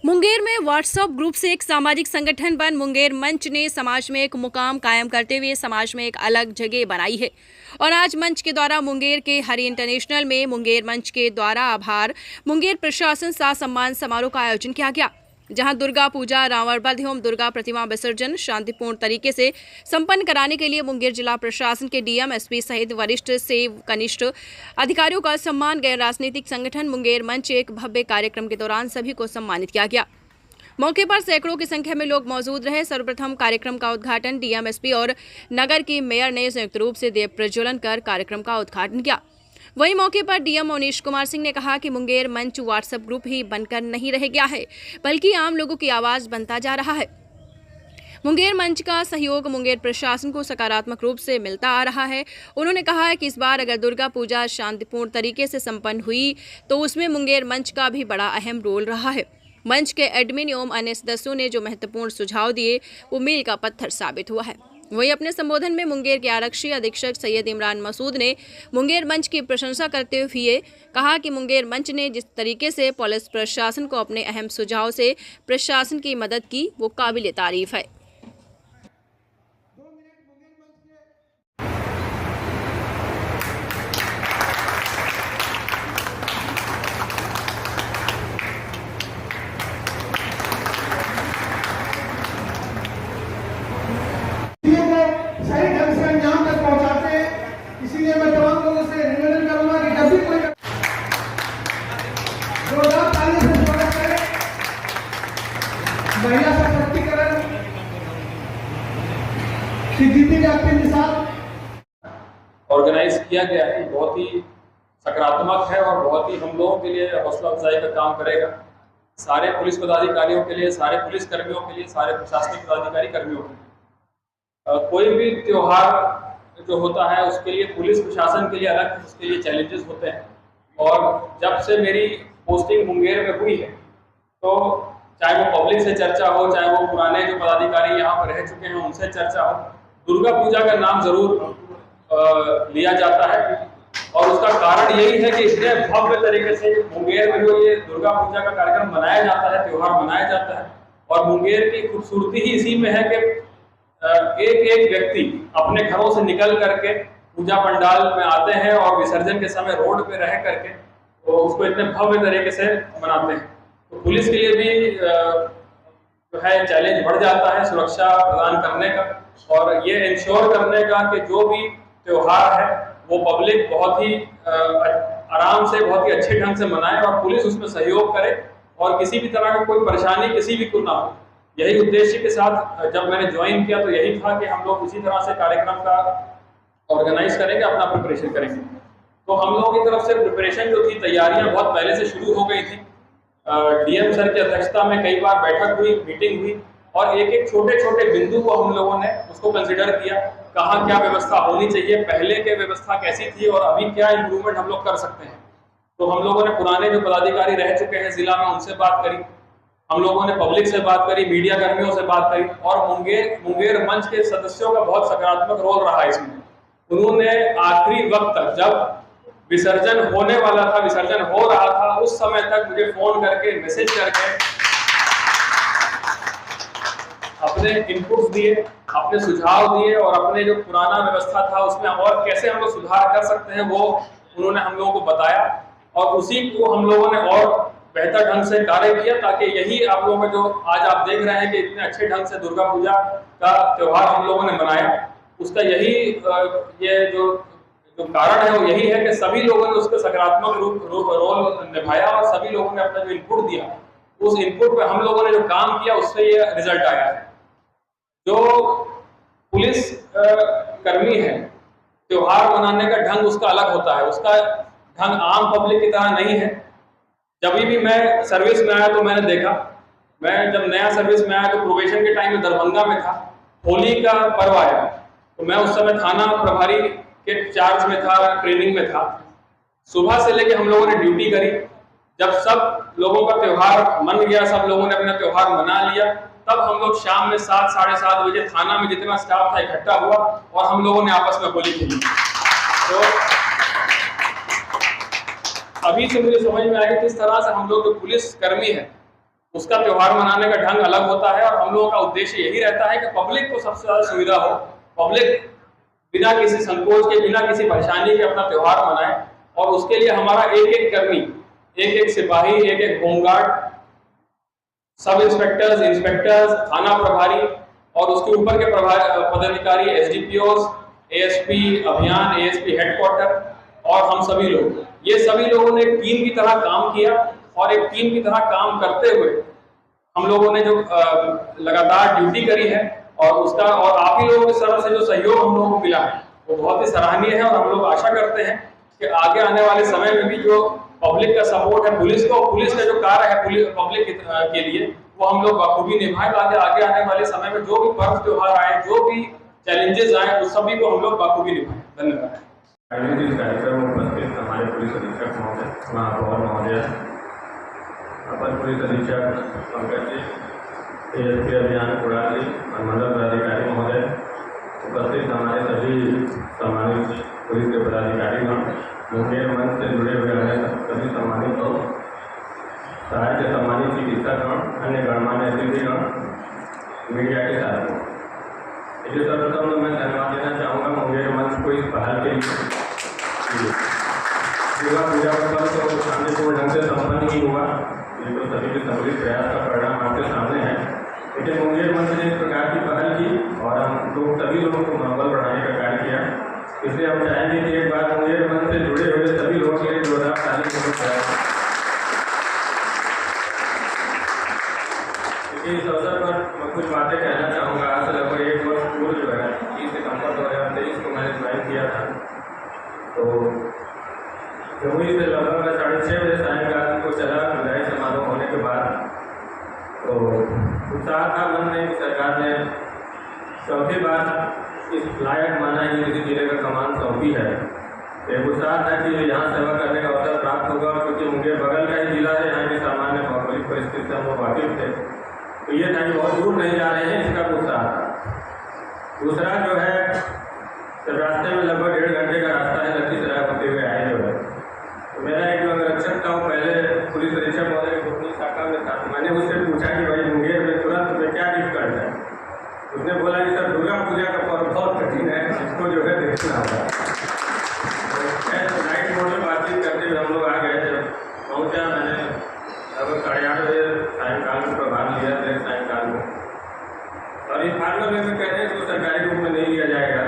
मुंगेर में WhatsApp group से एक सामाजिक संगठन बन मुंगेर मंच ने समाज में एक मुकाम कायम करते हुए समाज में एक अलग जगह बनाई है। और आज मंच के द्वारा मुंगेर के हरि इंटरनेशनल में मुंगेर मंच के द्वारा आभार मुंगेर प्रशासन सा सम्मान समारोह का आयोजन किया गया, जहां दुर्गा पूजा, रावण वध एवं दुर्गा प्रतिमा विसर्जन शांतिपूर्ण तरीके से संपन्न कराने के लिए मुंगेर जिला प्रशासन के डीएम, एसपी सहित वरिष्ठ से कनिष्ठ अधिकारियों का सम्मान। गैर राजनीतिक संगठन मुंगेर मंच एक भव्य कार्यक्रम के दौरान सभी को सम्मानित किया गया। मौके पर सैकड़ों की संख्या में लोग मौजूद रहे। सर्वप्रथम कार्यक्रम का उद्घाटन डीएम, एसपी और नगर की मेयर ने संयुक्त रूप से दीप प्रज्वलन कर कार्यक्रम का उद्घाटन किया। वहीं मौके पर डीएम मनीष कुमार सिंह ने कहा कि मुंगेर मंच व्हाट्सएप ग्रुप ही बनकर नहीं रह गया है, बल्कि आम लोगों की आवाज बनता जा रहा है। मुंगेर मंच का सहयोग मुंगेर प्रशासन को सकारात्मक रूप से मिलता आ रहा है। उन्होंने कहा है कि इस बार अगर दुर्गा पूजा शांतिपूर्ण तरीके से संपन्न हुई तो उसमें मुंगेर मंच का भी बड़ा अहम रोल रहा है। मंच के एडमिन एवं अन्य सदस्यों ने जो महत्वपूर्ण सुझाव दिए वो मील का पत्थर साबित हुआ है। वहीं अपने संबोधन में मुंगेर के आरक्षी अधीक्षक सैयद इमरान मसूद ने मुंगेर मंच की प्रशंसा करते हुए कहा कि मुंगेर मंच ने जिस तरीके से पुलिस प्रशासन को अपने अहम सुझाव से प्रशासन की मदद की वो काबिल तारीफ है। सही ढंग से अंजाम तक पहुंचाते हैं। इसीलिए मैं तमाम लोगों से निवेदन करूंगा कि जब भी कोई जोरदार ताली से स्वागत करें। महिला सशक्तिकरण की जीती जाती मिसाल ऑर्गेनाइज किया गया है, बहुत ही सकारात्मक है और बहुत ही हम लोगों के लिए हौसला अफजाई का काम करेगा। सारे पुलिस पदाधिकारियों के लिए, सारे पुलिस कर्मियों के लिए, सारे प्रशासनिक पदाधिकारी कर्मियों के लिए कोई भी त्योहार जो होता है उसके लिए पुलिस प्रशासन के लिए अलग उसके लिए चैलेंजेस होते हैं। और जब से मेरी पोस्टिंग मुंगेर में हुई है तो चाहे वो पब्लिक से चर्चा हो, चाहे वो पुराने जो पदाधिकारी यहाँ पर रह चुके हैं उनसे चर्चा हो, दुर्गा पूजा का नाम जरूर लिया जाता है। और उसका कारण यही है कि इतने भव्य तरीके से मुंगेर में जो ये दुर्गा पूजा का कार्यक्रम मनाया जाता है, त्योहार मनाया जाता है। और मुंगेर की खूबसूरती ही इसी में है कि एक एक व्यक्ति अपने घरों से निकल करके पूजा पंडाल में आते हैं और विसर्जन के समय रोड पे रह करके तो उसको इतने भव्य तरीके से मनाते हैं। तो पुलिस के लिए भी जो है चैलेंज बढ़ जाता है सुरक्षा प्रदान करने का और ये इंश्योर करने का कि जो भी त्योहार है वो पब्लिक बहुत ही आराम से, बहुत ही अच्छे ढंग से मनाए और पुलिस उसमें सहयोग करे और किसी भी तरह का कोई परेशानी किसी भी को ना हो। यही उद्देश्य के साथ जब मैंने ज्वाइन किया तो यही था कि हम लोग इसी तरह से कार्यक्रम का ऑर्गेनाइज करेंगे, अपना प्रिपरेशन करेंगे। तो हम लोगों की तरफ से प्रिपरेशन जो थी, तैयारियां बहुत पहले से शुरू हो गई थी। डीएम सर की अध्यक्षता में कई बार बैठक हुई, मीटिंग हुई और एक एक छोटे छोटे बिंदु को हम लोगों ने उसको कंसिडर किया, कहाँ क्या व्यवस्था होनी चाहिए, पहले के व्यवस्था कैसी थी और अभी क्या इम्प्रूवमेंट हम लोग कर सकते हैं। तो हम लोगों ने पुराने जो पदाधिकारी रह चुके हैं जिला में उनसे बात करी, हम लोगों ने पब्लिक से बात करी, मीडिया कर्मियों से बात करी और मुंगेर मंच के सदस्यों का बहुत सकारात्मक रोल रहा है इसमें। उन्होंने आखिरी वक्त तक, जब विसर्जन होने वाला था, विसर्जन हो रहा था, उस समय तक मुझे फोन करके, मैसेज करके अपने इनपुट्स दिए, अपने सुझाव दिए और अपने जो पुराना व्यवस्था था उसमें और कैसे हम लोग सुधार कर सकते हैं वो उन्होंने हम लोगों को बताया और उसी को हम लोगों ने और बेहतर ढंग से कार्य किया ताकि यही आप लोगों में जो आज आप देख रहे हैं कि इतने अच्छे ढंग से दुर्गा पूजा का त्योहार हम लोगों ने मनाया, उसका यही ये जो कारण है वो यही है कि सभी लोगों ने उसका सकारात्मक रोल निभाया और सभी लोगों ने अपना जो इनपुट दिया, उस इनपुट पे हम लोगों ने जो काम किया उससे ये रिजल्ट आया है। जो पुलिस कर्मी है, त्योहार मनाने का ढंग उसका अलग होता है, उसका ढंग आम पब्लिक की तरह नहीं है। जब भी मैं सर्विस में आया तो मैंने देखा, मैं जब नया सर्विस में आया तो प्रोबेशन के टाइम में दरभंगा में था, होली का पर्व आया तो मैं उस समय थाना प्रभारी के चार्ज में था, ट्रेनिंग में था। सुबह से लेके हम लोगों ने ड्यूटी करी, जब सब लोगों का त्योहार मन गया, सब लोगों ने अपना त्योहार मना लिया, तब हम लोग शाम में 7, साढ़े 7 बजे थाना में जितना स्टाफ था इकट्ठा हुआ और हम लोगों ने आपस में होली खेली। तो अभी से मुझे समझ में आया कि किस तरह से हम लोग जो पुलिस कर्मी है उसका त्यौहार मनाने का ढंग अलग होता है और हम लोगों का उद्देश्य यही रहता है कि पब्लिक को सबसे ज़्यादा सुविधा हो, पब्लिक बिना किसी संकोच के, बिना किसी परेशानी के अपना त्यौहार मनाए। और उसके लिए हमारा एक एक कर्मी, एक एक सिपाही, एक एक होमगार्ड, सब इंस्पेक्टर्स, इंस्पेक्टर्स, थाना प्रभारी और उसके ऊपर के पदाधिकारी, एसडीपीओस, एएसपी अभियान, एएसपी हेडक्वार्टर और हम सभी लोग, ये सभी लोगों ने टीम की तरह काम किया। और एक टीम की तरह काम करते हुए हम लोगों ने जो लगातार ड्यूटी करी है और उसका और आप ही लोगों की तरफ से जो सहयोग हम लोगों को मिला है वो बहुत ही सराहनीय है। और हम लोग आशा करते हैं कि आगे आने वाले समय में भी जो पब्लिक का सपोर्ट है पुलिस को, पुलिस का जो कार्य है पब्लिक के लिए, वो हम लोग बखूबी निभाएं ताकि आगे आने वाले समय में जो भी पर्व त्योहार आए, जो भी चैलेंजेस आए, उस सभी को हम लोग बखूबी निभाएं। धन्यवाद। इस कार्यक्रम में उपस्थित हमारे पुलिस अधीक्षक महोदय, महापौर महोदय, अपर पुलिस अधीक्षक पंकज जी, एएसपी अभियान कुड़ाल जी और मंडल पदाधिकारी महोदय, उपस्थित हमारे सभी सम्मानित पुलिस के पदाधिकारीगण, मुंगेर मंच से जुड़े हुए हैं सभी सम्मानित लोग, शहर के सम्मानित चिकित्सकगण, अन्य गणमान्य अतिथिगण, मीडिया के साथियों, इसलिए सर्वप्रथम तो मैं धन्यवाद देना चाहूँगा मुंगेर मंच को इस पहल के लिए। दुर्गा पूजा का पर्व तो शांतिपूर्ण ढंग से संपन्न ही हुआ, ये तो सभी के सम्मिलित प्रयास का परिणाम आपके सामने है। लेकिन मुंगेर मंच ने इस प्रकार की पहल की और हम लोग सभी लोगों को मनोबल बढ़ाने का कार्य किया। इसलिए हम चाहेंगे कि एक बार मुंगेर मंच से जुड़े हुए सभी लोगों के लिए जोरदार ताली से इस अवसर पर मैं कुछ बातें कहना चाहूँगा। आज से लगभग 1 वर्ष पूर्व जो है 30 सितंबर 2023 को मैंने ज्वाइन किया था। तो जमुई से लगभग 6:30 बजे सायंकाल को चला विदाई समारोह होने के बाद। तो उत्साह था मन में, सरकार ने चौथी बार इस लायक माना ही किसी जिले का कमान सौंपी है। एक उत्साह था कि यहाँ सेवा करने का अवसर प्राप्त होगा, क्योंकि मुंगेर बगल का ही जिला है, यहाँ की सामान्य भौगोलिक परिस्थिति से हम लोग वाकिफ थे। तो ये था कि बहुत दूर नहीं जा रहे हैं, इसका उत्साह था। दूसरा जो है, जब रास्ते में लगभग 1.5 घंटे का रास्ता है लखीसराय होते हुए आए जो है, तो मेरा एक जो अंगरक्षक था वो पहले पुलिस अधीक्षक महोदय की गोपनीय शाखा में था। मैंने उससे पूछा कि भाई मुंगेर में तुरंत में क्या डिफिकल्ट है। उसने बोला कि सर दुर्गा पूजा का पर्व बहुत कठिन है, इसको जो है देखना होगा। नाइट मोड में बातचीत करते हुए हम लोग आ गए। जब पहुँचा मैंने लगभग 8:30 बजे सायंकाल में प्रभाव लिया, देर सायंकाल में। और इस फार्मर में कह रहे हैं इसको सरकारी रूप में नहीं लिया जाएगा।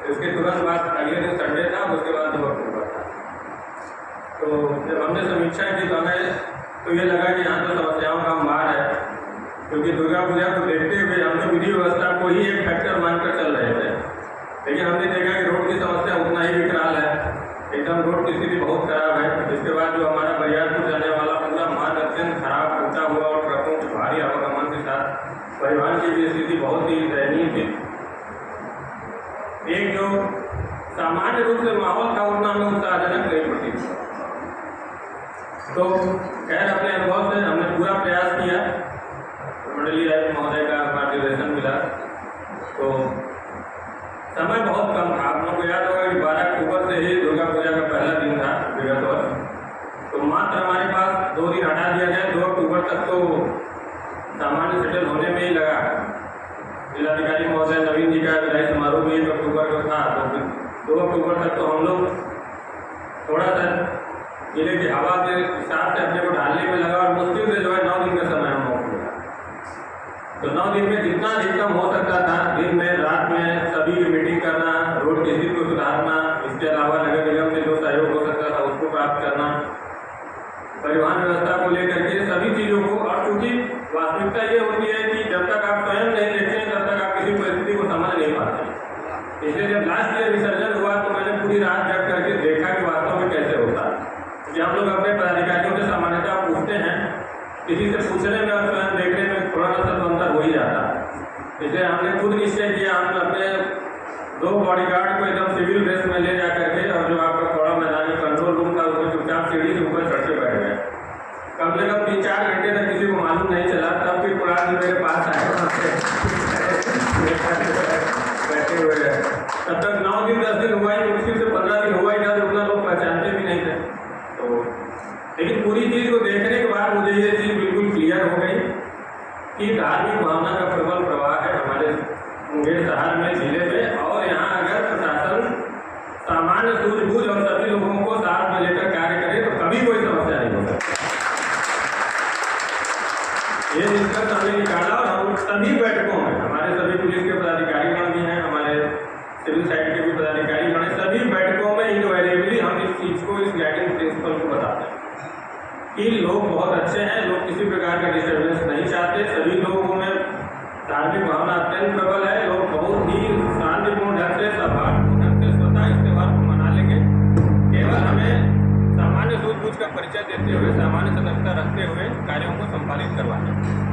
इसके तुरंत बाद अगले दिन संडे था, उसके बाद 2 अक्टूबर था। तो जब हमने समीक्षा की तो हमें तो ये लगा कि यहाँ तो समस्याओं का अंबार है, क्योंकि दुर्गा पूजा को देखते हुए हम लोग विधि व्यवस्था को ही एक फैक्टर मानकर चल रहे थे। लेकिन हमने देखा कि रोड की समस्या उतना ही विकराल है, एकदम रोड की स्थिति बहुत खराब है। इसके बाद जो हमारा बरियारपुर जाने वाला पूरा मार्ग अत्यंत खराब, टूटा हुआ और ट्रकों के भारी आवागमन के साथ परिवहन की भी स्थिति बहुत ही दयनीय थी। एक जो सामान्य रूप से माहौल था उतना हमें उत्साहजनक नहीं प्रतीत। तो खैर अपने अनुभव से हमने पूरा प्रयास किया। मंडलीय आयुक्त महोदय का मार्गदर्शन मिला। तो समय बहुत कम था। आप लोगों को याद होगा कि 12 अक्टूबर से ही दुर्गा पूजा का पहला दिन था विगत वर्ष। तो मात्र हमारे पास 2 दिन हटा दिया गया। 2 अक्टूबर तक तो सामान्य सेटल होने में ही लगा। जिलाधिकारी महोदय नवीन जी का विदाई समारोह भी 1 अक्टूबर को था। तो 2 अक्टूबर तक तो हम लोग थोड़ा सा जिले की हवा के हिसाब से अपने को ढालने में लगा और मुश्किल से जो है 9 दिन का समय हम लोग मिला। तो 9 दिन में जितना अधिकतम हो सकता था, दिन में रात में सभी की मीटिंग करना, रोड की स्थिति को सुधारना, इसके अलावा नगर निगम से जो सहयोग हो सकता था उसको प्राप्त करना, परिवहन व्यवस्था को लेकर के सभी चीज़ों को। और चूँकि वास्तविकता ये होती है कि जब तक आप स्वयं नहीं देखते हैं तब तक आप किसी परिस्थिति को समझ नहीं पाते। इसलिए जब लास्ट ईयर विसर्जन हुआ तो मैंने पूरी रात जग करके देखा कि वास्तव में कैसे होता है। कि हम लोग अपने पदाधिकारियों से सामान्यतः पूछते हैं, किसी से पूछने में और स्वयं देखने में थोड़ा सा तो अंतर हो ही जाता है। इसलिए हमने खुद निश्चय किया, हम अपने 2 बॉडीगार्ड को एकदम सिविल ड्रेस में ले जा करके और जो आपका थोड़ा मैदानी कंट्रोल रूम था उसमें चुपचाप सीढ़ी से ऊपर चढ़ के बैठ गए। कम से कम 3-4 घंटे तक किसी को मालूम नहीं चला। तब फिर कुरान मेरे पास आए बैठे हुए हैं। तब तक 9 दिन 10 दिन हुआ ही, मुश्किल से 15 दिन हुआ ही था। तो उतना लोग पहचानते भी नहीं थे। तो लेकिन पूरी चीज़ को देखने के बाद मुझे ये चीज़ बिल्कुल क्लियर कि धार्मिक भावना का प्रबल प्रवाह है हमारे मुंगेर शहर में, जिले में। और यहाँ अगर प्रशासन सामान्य सूझबूझ और सभी लोगों को साथ में लेकर कार्य करे तो कभी कोई समस्या नहीं हो सकती। ये निष्कर्ष हमने निकाला और हम सभी बैठकों में हमारे सभी पुलिस के पदाधिकारीगण भी हैं, हमारे सिविल साइड के भी पदाधिकारीगण हैं, सभी बैठकों में इनवेरिएबली हम इस चीज़ को, इस गाइडिंग प्रिंसिपल को बताते हैं कि लोग बहुत अच्छे हैं, लोग किसी प्रकार का डिस्टर्बेंस नहीं चाहते, सभी लोगों में धार्मिक भावना अत्यंत प्रबल है, लोग बहुत ही शांतिपूर्ण ढंग से, सौहार्दपूर्ण ढंग से स्वतः इस त्यौहार को मना लेंगे। केवल हमें सामान्य सूझबूझ का परिचय देते हुए, सामान्य सतर्कता रखते हुए कार्यों को संपादित करवाना है।